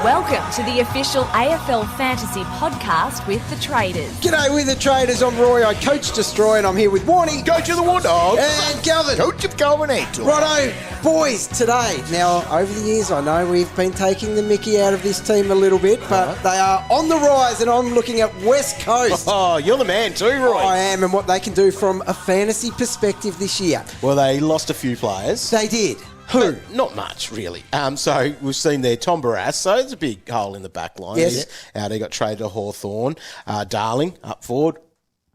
Welcome to the official AFL Fantasy podcast with the Traders. G'day with the Traders, I'm Roy, I coach Destroy, and I'm here with Warnie. Coach of the War Dogs. And Galvin. Coach of Galvinator. Righto, boys, today. Now, over the years, I know we've been taking the mickey out of this team a little bit, but they are on the rise, and I'm looking at West Coast. Oh, you're the man too, Roy. I am, and what they can do from a fantasy perspective this year. Well, they lost a few players. They did. Who? Not much, really. So we've seen there Tom Barrass, so it's a big hole in the back line. Yes. He got traded to Hawthorn. Darling, up forward,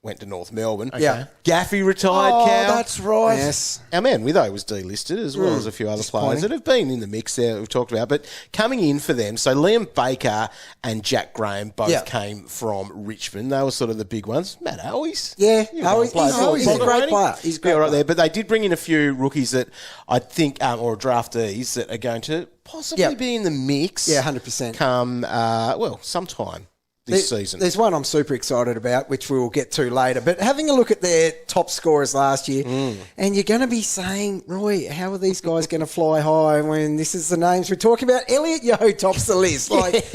went to North Melbourne. Okay. Yeah. Gaffey retired, Cal. That's right. Yes. Our man Witho was delisted, as well as a few other players that have been in the mix there that we've talked about. But coming in for them, so Liam Baker and Jack Graham both came from Richmond. They were sort of the big ones. Matt Owies. Yeah, he's a great player. He's great right there. But they did bring in a few rookies that I think, or draftees, that are going to possibly be in the mix. Yeah, 100%. Come, sometime this season. There's one I'm super excited about, which we will get to later. But having a look at their top scorers last year, and you're going to be saying, Roy, how are these guys going to fly high when this is the names we're talking about? Elliot Yeo tops the list. Like,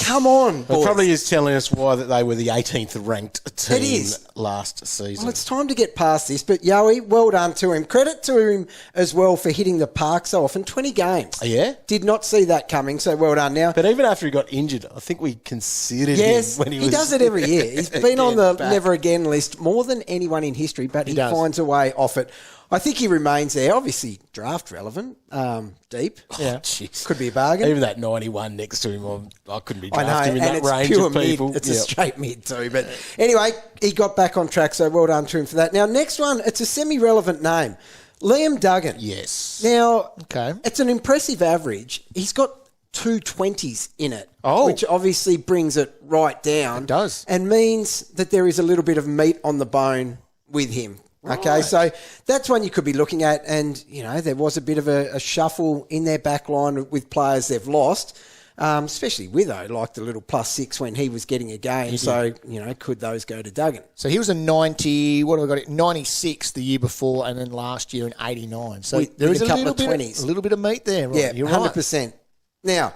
come on, boys. It probably is telling us why that they were the 18th ranked team last season. Well, it's time to get past this. But Yoey, well done to him. Credit to him as well for hitting the park so often. 20 games. Yeah? Did not see that coming, so well done. Now, but even after he got injured, I think we considered him when he does it every year. He's been on the never again list more than anyone in history, but he finds a way off it. I think he remains there. Obviously, draft relevant, deep. Yeah, could be a bargain. Even that 91 next to him, I couldn't be drafting him in that range pure of people. Mid. It's a straight mid too. But anyway, he got back on track, so well done to him for that. Now, next one, it's a semi-relevant name. Liam Duggan. Yes. Now, it's an impressive average. He's got 2 20s in it, which obviously brings it right down. It does. And means that there is a little bit of meat on the bone with him. Right. Okay, so that's one you could be looking at. And, there was a bit of a shuffle in their back line with players they've lost, especially Witho, like the little +6 when he was getting a game. So, could those go to Duggan? So he was a 96 the year before, and then last year an 89. So there is a couple of 20s. A little bit of meat there, right? Yeah, You're 100%. Right. Now,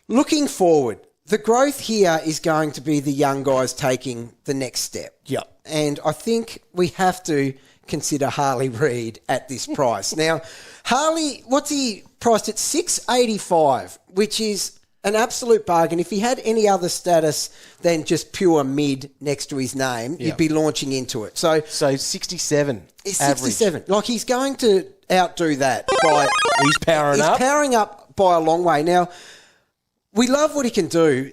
looking forward, the growth here is going to be the young guys taking the next step. Yep. And I think we have to consider Harley Reid at this price. Now, Harley, what's he priced at? $6.85, which is an absolute bargain. If he had any other status than just pure mid next to his name, you'd be launching into it. So 67. It's 67. Like, he's going to outdo that by... He's powering up. He's powering up by a long way. Now, we love what he can do.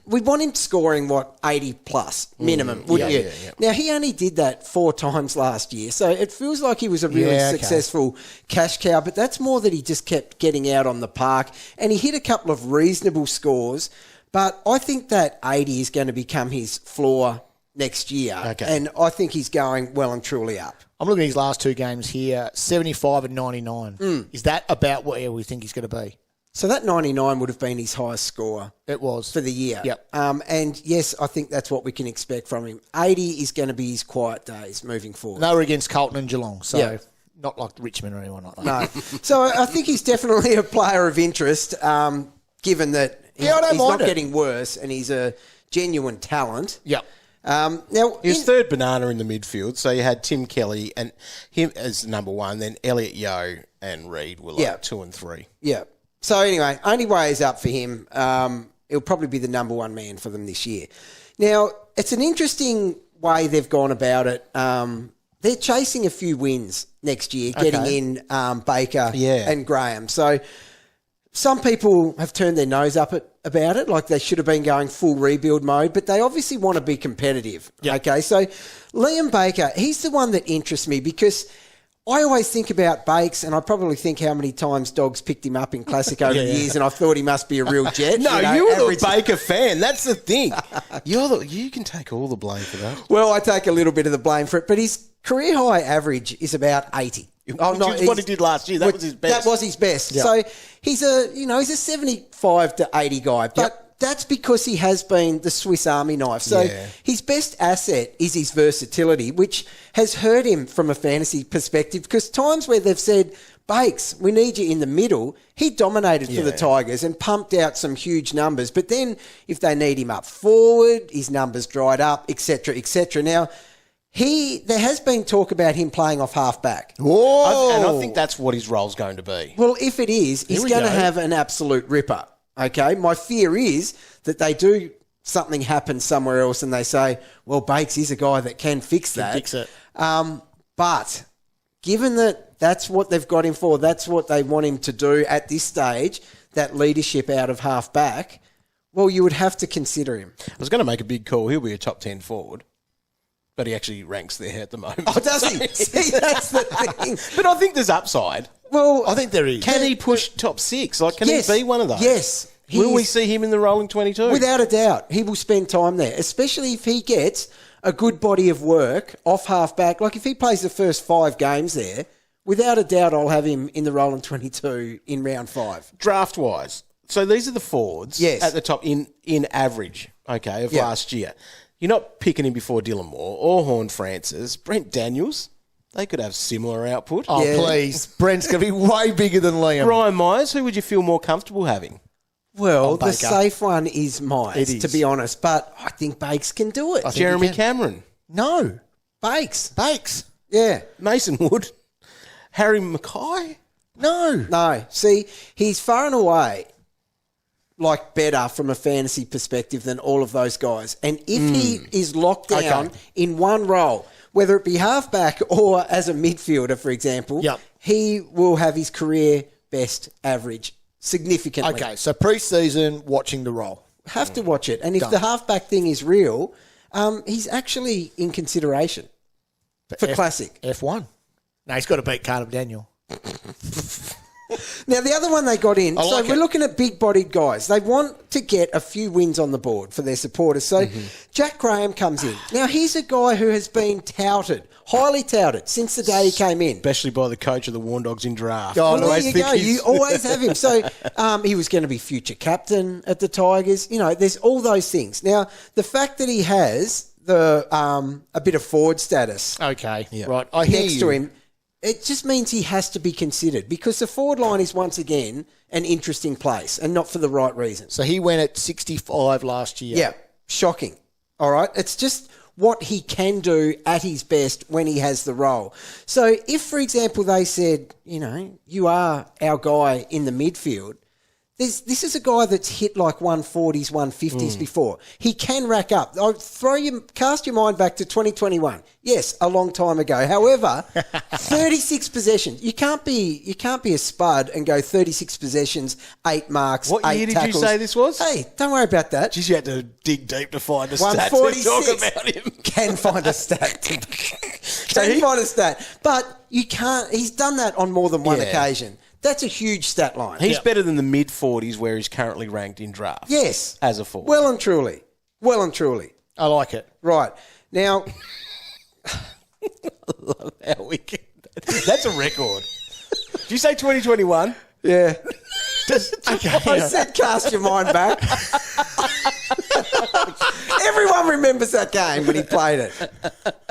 We want him scoring, 80 plus minimum, wouldn't you? Yeah. Now, he only did that 4 times last year, so it feels like he was a really successful cash cow, but that's more that he just kept getting out on the park, and he hit a couple of reasonable scores, but I think that 80 is going to become his floor next year, and I think he's going well and truly up. I'm looking at his last 2 games here, 75 and 99. Is that about where we think he's going to be? So that 99 would have been his highest score. It was. For the year. Yep. And yes, I think that's what we can expect from him. 80 is going to be his quiet days moving forward. They were against Carlton and Geelong, so not like Richmond or anyone like that. No. So I think he's definitely a player of interest, given that he's not getting worse and he's a genuine talent. Yep. Now, he was third banana in the midfield, so you had Tim Kelly and him as number 1, then Elliot Yeo and Reid were 2 and 3. Yeah. So anyway, only way is up for him. He'll probably be the number 1 man for them this year. Now, it's an interesting way they've gone about it. They're chasing a few wins next year, getting in Baker and Graham. So some people have turned their nose up about it, like they should have been going full rebuild mode, but they obviously want to be competitive. Yep. Okay, so Liam Baker, he's the one that interests me because I always think about Bakes, and I probably think how many times Dogs picked him up in Classic over the years, and I thought he must be a real jet. No, you were the Baker fan. That's the thing. You can take all the blame for that. Well, I take a little bit of the blame for it, but his career high average is about 80. What he did last year. That was his best. That was his best. Yeah. So he's a 75 to 80 guy, but that's because he has been the Swiss Army knife. So his best asset is his versatility, which has hurt him from a fantasy perspective because times where they've said Bakes, we need you in the middle. He dominated for the Tigers and pumped out some huge numbers. But then if they need him up forward, his numbers dried up, etc., etc. Now, there has been talk about him playing off half-back. Whoa! And I think that's what his role's going to be. Well, if it is, he's going to have an absolute ripper, okay? My fear is that they do something happen somewhere else and they say, well, Bakes is a guy that can fix that. Fix it. But given that that's what they've got him for, that's what they want him to do at this stage, that leadership out of half-back, well, you would have to consider him. I was going to make a big call. He'll be a top 10 forward. But he actually ranks there at the moment. Oh, does he? See, that's the thing. But I think there's upside. Well, I think there is. Can he push top 6? Like, can he be one of those? Yes. Will we see him in the rolling 22? Without a doubt. He will spend time there, especially if he gets a good body of work off half-back. Like, if he plays the first 5 games there, without a doubt I'll have him in the rolling 22 in round 5. Draft-wise, so these are the forwards at the top in average, okay, of last year. You're not picking him before Dylan Moore or Horn Francis. Brent Daniels, they could have similar output. Oh, please. Brent's going to be way bigger than Liam. Ryan Myers, who would you feel more comfortable having? Well, the safe one is Myers, to be honest, but I think Bakes can do it. Jeremy Cameron. No. Bakes. Bakes. Yeah. Mason Wood. Harry Mackay. No. See, he's far and away better from a fantasy perspective than all of those guys. And if he is locked down in one role, whether it be halfback or as a midfielder, for example, he will have his career best average significantly. Okay, so pre-season, watching the role. Have to watch it. And if the halfback thing is real, he's actually in consideration for Classic. F1. No, he's got to beat Carter Daniel. Now, the other one they got in, we're looking at big-bodied guys. They want to get a few wins on the board for their supporters. So Jack Graham comes in. Now, he's a guy who has been touted, highly touted, since the day he came in. Especially by the coach of the Warn Dogs in draft. Oh, there you go. You always have him. So he was going to be future captain at the Tigers. You know, there's all those things. Now, the fact that he has a bit of forward status right, I hear next to him, it just means he has to be considered because the forward line is once again an interesting place and not for the right reasons. So he went at 65 last year. Yeah, shocking. All right, it's just what he can do at his best when he has the role. So if, for example, they said, you know, you are our guy in the midfield, this is a guy that's hit like 140s, 150s before. He can rack up. Cast your mind back to 2021. Yes, a long time ago. However, 36 possessions. You can't be a spud and go 36 possessions, 8 marks, 8 tackles. What year did you say this was? Hey, don't worry about that. Jeez, you had to dig deep to find a stat to talk about him. Can find a stat. Find a stat. But you can't. He's done that on more than one occasion. That's a huge stat line. He's better than the mid-40s where he's currently ranked in draft. Yes. As a forward. Well and truly. I like it. Right. Now... I love how we can... That's a record. Did you say 2021? Yeah. I said cast your mind back. Everyone remembers that game when he played it.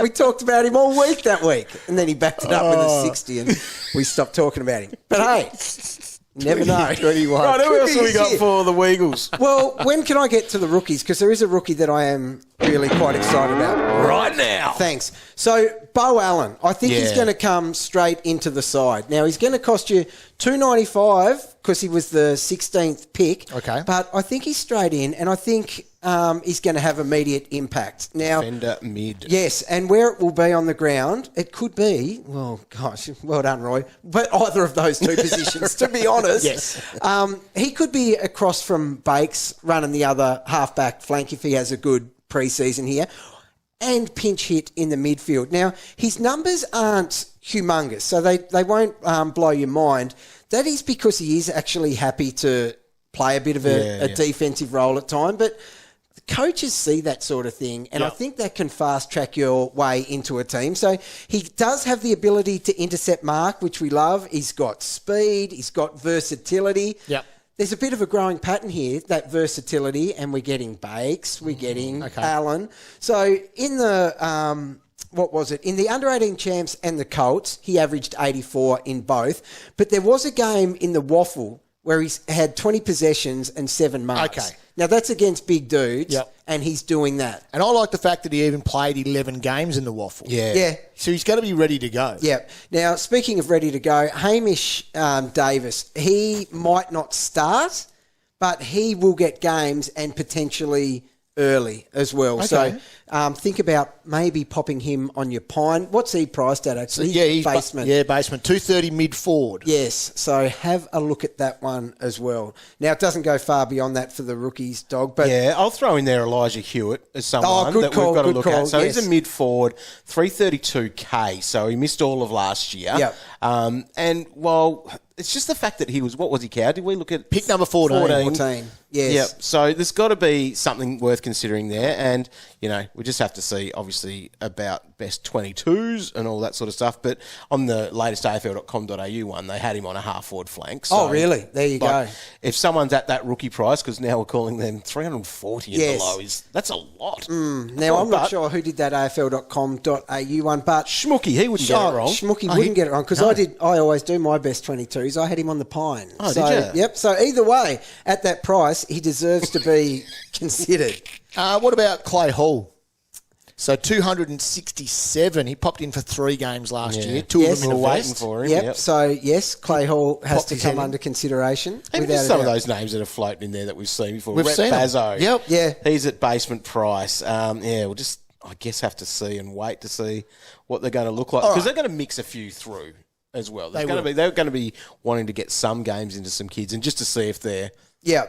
We talked about him all week that week. And then he backed it up with a 60 and we stopped talking about him. But hey, never know. 21. Right, who else have we got for the Weagles? Well, when can I get to the rookies? Because there is a rookie that I am really quite excited about. Right now. Thanks. So, Bo Allen, I think he's going to come straight into the side. Now, he's going to cost you $2.95 because he was the 16th pick. Okay. But I think he's straight in, and I think he's going to have immediate impact. Now, Defender mid. Yes, and where it will be on the ground, it could be, well, gosh, well done, Roy, but either of those two positions, to be honest. Yes. He could be across from Bakes, running the other half-back flank if he has a good pre-season here, and pinch hit in the midfield. Now, his numbers aren't humongous, so they won't blow your mind. That is because he is actually happy to play a bit of a defensive role at time, but the coaches see that sort of thing, and I think that can fast-track your way into a team. So he does have the ability to intercept mark, which we love. He's got speed. He's got versatility. Yep. There's a bit of a growing pattern here, that versatility, and we're getting Bakes, we're getting Allen. So in the what was it? In the under-18 champs and the Colts, he averaged 84 in both. But there was a game in the Waffle where he had 20 possessions and 7 marks. Okay. Now, that's against big dudes, Yep. and he's doing that. And I like the fact that he even played 11 games in the Waffle. Yeah. So he's got to be ready to go. Yeah. Now, speaking of ready to go, Hamish Davis, he might not start, but he will get games and potentially early as well. Okay. So think about maybe popping him on your pine. What's he priced at, actually? He's basement. basement. 230 mid-forward. Yes, so have a look at that one as well. Now, it doesn't go far beyond that for the rookies, Dog, but Yeah, I'll throw in there Elijah Hewitt as someone good that call, we've got to good look call, at. So yes. he's a mid-forward, 332K, so he missed all of last year. Yep. And, well, it's just the fact that he was, what was he, Cow? Did we look at... Pick number 14. 14, yes. Yep. So there's got to be something worth considering there. And, you know, we just have to see, obviously, about best 22s and all that sort of stuff. But on the latest AFL.com.au one, they had him on a half-forward flank. So, Oh, really? There you go. If someone's at that rookie price, because now we're calling them 340 and Yes. below, that's a lot. Now, I'm not sure who did that AFL.com.au one, but... Schmooky, he wouldn't get it wrong. Schmooky wouldn't get it wrong, because I always do my best 22s. I had him on the pine. Oh, so, did you? Yep. So either way, at that price, he deserves to be considered. What about Clay Hall? So 267. He popped in for 3 games last year. 2 Yes. of them in We're the waiting West. for him. Yep. So, yes, Clay Hall has Popped to his come head in. under consideration. Even without just a some of doubt. those names that are floating in there that we've seen before. We've Rhett seen 'em. Bazzo. Yep. Yeah. He's at basement price. We'll just, I guess, have to see and wait to see what they're going to look like. Because they're going to mix a few through as well. They're going to be wanting to get some games into some kids and just to see if they're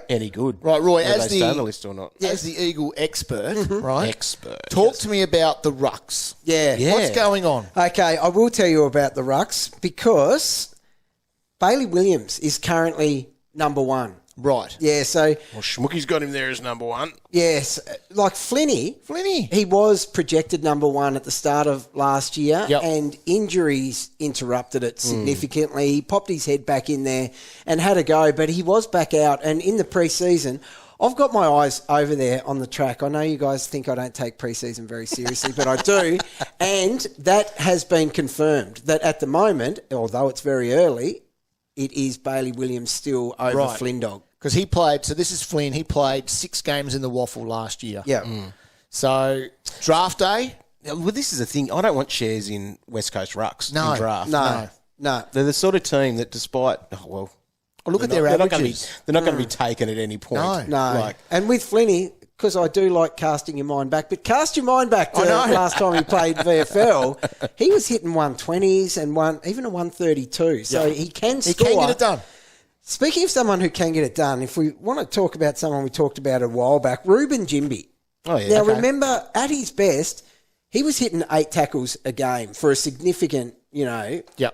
any good. Right, Roy, whether as they stay on the list or not. as the Eagle expert, right? Expert. Talk to me about the rucks. Yeah. What's going on? Okay, I will tell you about the rucks because Bailey Williams is currently number 1. Right. Yeah, so, Well, Schmooky's got him there as number 1. yes, like Flinny, he was projected number 1 at the start of last year, Yep. and injuries interrupted it significantly. He popped his head back in there and had a go, but he was back out. And in the preseason, I've got my eyes over there on the track. I know you guys think I don't take preseason very seriously, but I do. And that has been confirmed that at the moment, although it's very early, it is Bailey Williams still over Right. Flynn Dog. Because he played, so this is Flynn, he played 6 games in the Waffle last year. Yeah. So, draft day? Well, this is the thing. I don't want shares in West Coast Rucks No. in draft. No. They're the sort of team that despite, Well, look at their they're not averages. going to be taken at any point. No. And with Flinny, because I do like casting your mind back, but cast your mind back to last time he played VFL, he was hitting 120s and even a 132. So he can He score. can get it done. Speaking of someone who can get it done, if we want to talk about someone we talked about a while back, Ruben Jimby. Oh, yeah. Now, Okay. remember, at his best, he was hitting 8 tackles a game for a significant,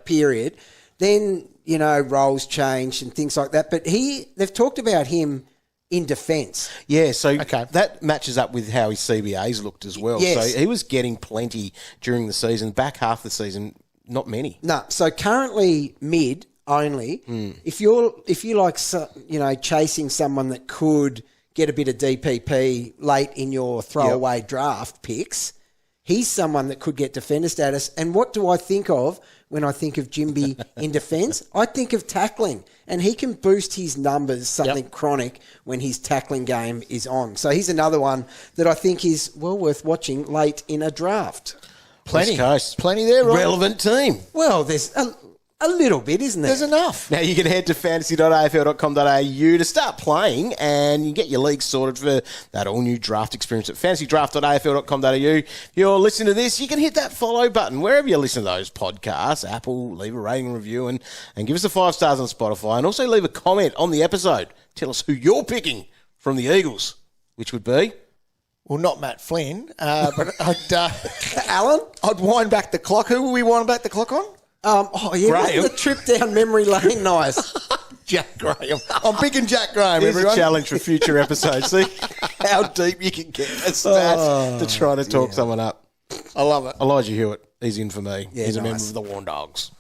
period. Then, roles changed and things like that. But they've talked about him in defence. Yeah, so that matches up with how his CBAs looked as well. Yes. So he was getting plenty during the season. Back half the season, not many. No, so currently mid only. If you like, chasing someone that could get a bit of DPP late in your throwaway draft picks, he's someone that could get defender status. And what do I think of when I think of Jimby in defence? I think of tackling, and he can boost his numbers something chronic when his tackling game is on. So he's another one that I think is well worth watching late in a draft. Plenty. West Coast. Plenty there, right? Relevant team. Well, there's a little bit, isn't there? There's enough. Now you can head to fantasy.afl.com.au to start playing and you get your league sorted for that all-new draft experience at fantasydraft.afl.com.au. If you're listening to this, you can hit that follow button wherever you listen to those podcasts. Apple, leave a rating and review and give us a 5 stars on Spotify and also leave a comment on the episode. Tell us who you're picking from the Eagles, which would be... Well, not Matt Flynn, but Alan? I'd wind back the clock. Who will we wind back the clock on? Graham. The trip down memory lane, nice. Jack Graham. I'm picking Jack Graham, Here's everyone. a challenge for future episodes. See how deep you can get a stat to try to talk someone up. I love it. Elijah Hewitt, he's in for me. Yeah, he's a nice. member of the Warn Dogs.